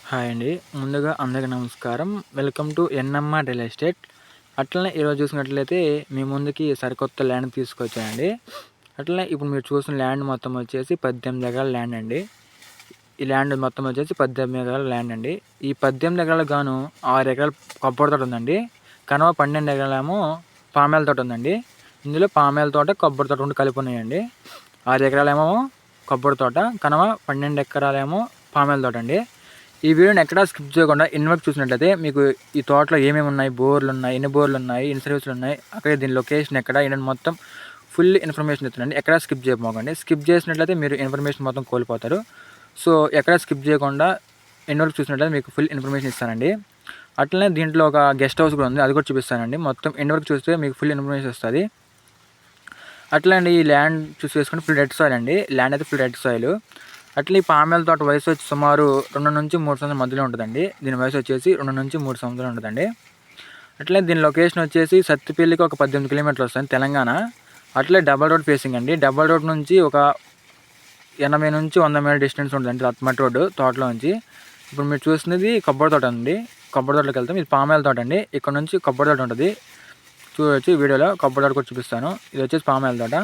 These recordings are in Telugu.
హాయ్ అండి. ముందుగా అందరికీ నమస్కారం. Welcome to NMR real estate. అట్లనే ఈరోజు చూసినట్లయితే మీ ముందుకి సరికొత్త ల్యాండ్ తీసుకొచ్చానండి. అట్లనే ఇప్పుడు మీరు చూసిన ల్యాండ్ మొత్తం వచ్చేసి 18 ఎకరాల ల్యాండ్ అండి. ఈ ల్యాండ్ మొత్తం వచ్చేసి 18 ఎకరాల ల్యాండ్ అండి. ఈ 18 ఎకరాలకు గాను 6 ఎకరాలు కొబ్బరి తోట ఉందండి. కనవ 12 ఎకరాలేమో పామాయిల తోట ఉందండి. ఇందులో పామాయిల తోట, కొబ్బరి తోట రెండు కలిపి ఉన్నాయండి. 6 ఎకరాలేమో కొబ్బరి తోట, కనవ 12 ఎకరాలేమో పామాయిల తోట అండి. ఈ వీడియోని ఎక్కడా స్కిప్ చేయకుండా ఎండ్ వరకు చూసినట్లయితే మీకు ఈ తోటలో ఏమేమి ఉన్నాయి, బోర్లు ఉన్నాయి, ఎన్ని బోర్లు ఉన్నాయి, ఎన్ని సర్వీసులు ఉన్నాయి, అక్కడ దీని లొకేషన్ ఎక్కడ, ఏంటంటే మొత్తం ఫుల్ ఇన్ఫర్మేషన్ ఇస్తుందండి. ఎక్కడా స్కిప్ చేయకపోకండి. స్కిప్ చేసినట్లయితే మీరు ఇన్ఫర్మేషన్ మొత్తం కోల్పోతారు. సో ఎక్కడా స్కిప్ చేయకుండా ఎండ్ వరకు చూసినట్లయితే మీకు ఫుల్ ఇన్ఫర్మేషన్ ఇస్తానండి. అట్లనే దీంట్లో ఒక గెస్ట్ హౌస్ కూడా ఉంది, అది కూడా చూపిస్తానండి. మొత్తం ఎండ్ వరకు చూస్తే మీకు ఫుల్ ఇన్ఫర్మేషన్ వస్తుంది. అట్లా అండి ఈ ల్యాండ్ చూసి వేసుకుంటే ఫుల్ రెడ్ సాయిల్ అండి. ల్యాండ్ అయితే ఫుల్ రెడ్ సాయిల్. అట్లా ఈ పామాయిల తోట వయసు వచ్చి సుమారు 2 నుంచి 3 సంవత్సరాల మధ్యలో ఉంటుందండి. దీని వయసు వచ్చేసి 2 నుంచి 3 సంవత్సరాలు ఉంటుందండి. అట్లే దీని లొకేషన్ వచ్చేసి సత్తిపల్లికి ఒక 18 కిలోమీటర్లు వస్తుంది, తెలంగాణ. అట్లే డబల్ రోడ్ ఫేసింగ్ అండి. డబల్ రోడ్ నుంచి ఒక 80 నుంచి 100 మీటర్ డిస్టెన్స్ ఉంటుందండి రత్మట్ రోడ్డు తోటలో నుంచి. ఇప్పుడు మీరు చూస్తున్నది కొబ్బరి తోట అండి. కొబ్బరి తోటలోకి వెళ్తాం. ఇది పామాయిల తోట అండి. ఇక్కడ నుంచి కొబ్బరి తోట ఉంటుంది, చూడవచ్చు వీడియోలో. కొబ్బరి తోట కూడా చూపిస్తాను. ఇది వచ్చేసి పామాయిల తోట.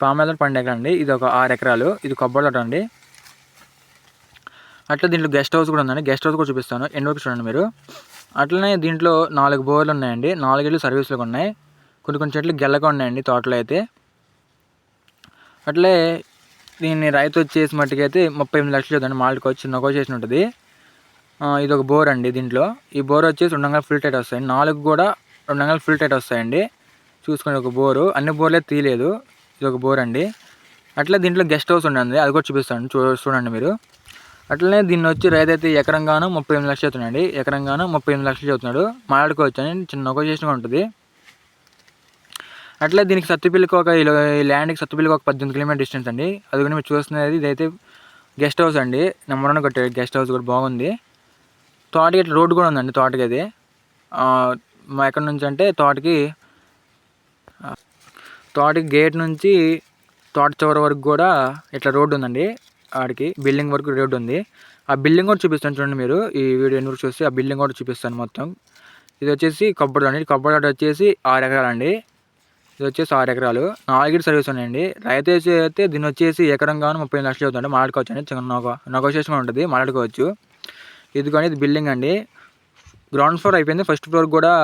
పామాయిల తోట 12 ఎకరాలు అండి. ఇది ఒక 6 ఎకరాలు. ఇది కొబ్బరి తోట అండి. అట్లా దీంట్లో గెస్ట్ హౌస్ కూడా ఉందండి. గెస్ట్ హౌస్ కూడా చూపిస్తాను, ఎండ్ వరకు చూడండి మీరు. అట్లనే దీంట్లో 4 బోర్లు ఉన్నాయండి. 4 ఇళ్ళు సర్వీసులకు ఉన్నాయి. కొన్ని చెట్లు గెల్లగా ఉన్నాయండి తోటలో అయితే. అట్లే దీన్ని రైతు వచ్చేసి మట్టుకైతే 38 లక్షలు అవుతుంది. మాల్కి వచ్చి నెగోషియేషన్ ఉంటుంది. ఇది ఒక బోర్ అండి. దీంట్లో ఈ బోర్ వచ్చేసి 2 అంగళాలు ఫుల్ టైట్ వస్తాయి. 4 కూడా 2 అంగళాలు ఫుల్ టైట్ వస్తాయండి. చూసుకోండి, ఒక బోరు. అన్ని బోర్లే తీయలేదు. ఇది ఒక బోర్ అండి. అట్లా దీంట్లో గెస్ట్ హౌస్ ఉండండి, అది కూడా చూపిస్తాను, చూడండి మీరు. అట్లనే దీన్ని వచ్చి రైతు అయితే ఎకరంగాను 38 లక్షలు అవుతున్నాడు. ఎకరంగాను 38 లక్షలు చదువుతున్నాడు. మాట్లాడుకోవచ్చు అని చిన్న నెగోషియేషన్ ఉంటుంది. అట్లే దీనికి సత్తుపల్లికి ఈ ల్యాండ్కి సత్తుపల్లికి ఒక 18 కిలోమీటర్ డిస్టెన్స్ అండి. అది కూడా మీరు చూస్తున్నది ఇదైతే గెస్ట్ హౌస్ అండి. నెంబర్ 1 కట్టాడు. గెస్ట్ హౌస్ కూడా బాగుంది. తోటకి ఇట్లా రోడ్డు కూడా ఉందండి. తోటకి అది ఎక్కడి నుంచి అంటే తోటకి గేట్ నుంచి తోట చివరి వరకు కూడా ఇట్లా రోడ్డు ఉందండి. ఆడికి బిల్డింగ్ వరకు రోడ్డు ఉంది. ఆ బిల్డింగ్ కూడా చూపిస్తాను చూడండి మీరు. ఈ వీడియో ఎన్ని చూస్తే ఆ బిల్డింగ్ కూడా చూపిస్తాను మొత్తం. ఇది వచ్చేసి కొబ్బరి తోట అండి. కొబ్బరి తోట వచ్చేసి 6 ఎకరాలు అండి. ఇది వచ్చేసి 6 ఎకరాలు. 4 సర్వీస్ ఉన్నాయండి. రైతు అయితే దీన్ని వచ్చేసి ఎకరంగాను 35 లక్షలు అవుతుంది. మాట్లాడుకోవచ్చు అండి. చిన్న నెగోషియేషన్ ఉంటుంది, మాట్లాడుకోవచ్చు. ఇది కానీ ఇది బిల్డింగ్ అండి. గ్రౌండ్ ఫ్లోర్ అయిపోయింది. ఫస్ట్ ఫ్లోర్ కూడా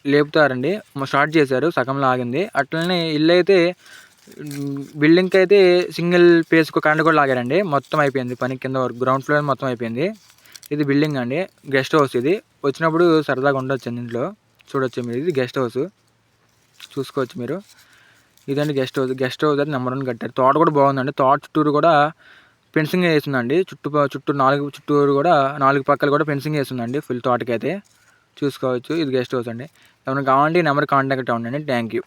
లేపుతారండి. స్టార్ట్ చేశారు, సగంలో ఆగింది. అట్లనే ఇల్లు అయితే బిల్డింగ్కి అయితే సింగిల్ పేస్కు కరెంట్ కూడా లాగారండి. మొత్తం అయిపోయింది పని, కింద వరకు గ్రౌండ్ ఫ్లోర్ మొత్తం అయిపోయింది. ఇది బిల్డింగ్ అండి. గెస్ట్ హౌస్ ఇది. వచ్చినప్పుడు సరదాగా ఉండొచ్చు ఇంట్లో, చూడొచ్చు మీరు. ఇది గెస్ట్ హౌస్, చూసుకోవచ్చు మీరు. ఇదండి గెస్ట్ హౌస్. గెస్ట్ హౌస్ అయితే నెంబర్ 1 కట్టారు. తోట కూడా బాగుందండి. తోట చుట్టూరు కూడా ఫెన్సింగ్ వేస్తుందండి. చుట్టూరు కూడా 4 పక్కలు కూడా ఫెన్సింగ్ వేస్తుందండి ఫుల్ తోటకి అయితే, చూసుకోవచ్చు. ఇది గెస్ట్ హౌస్ అండి. ఏమైనా కావాలంటే ఈ నెంబర్ కాంటాక్ట్ అవ్వండి. Thank you.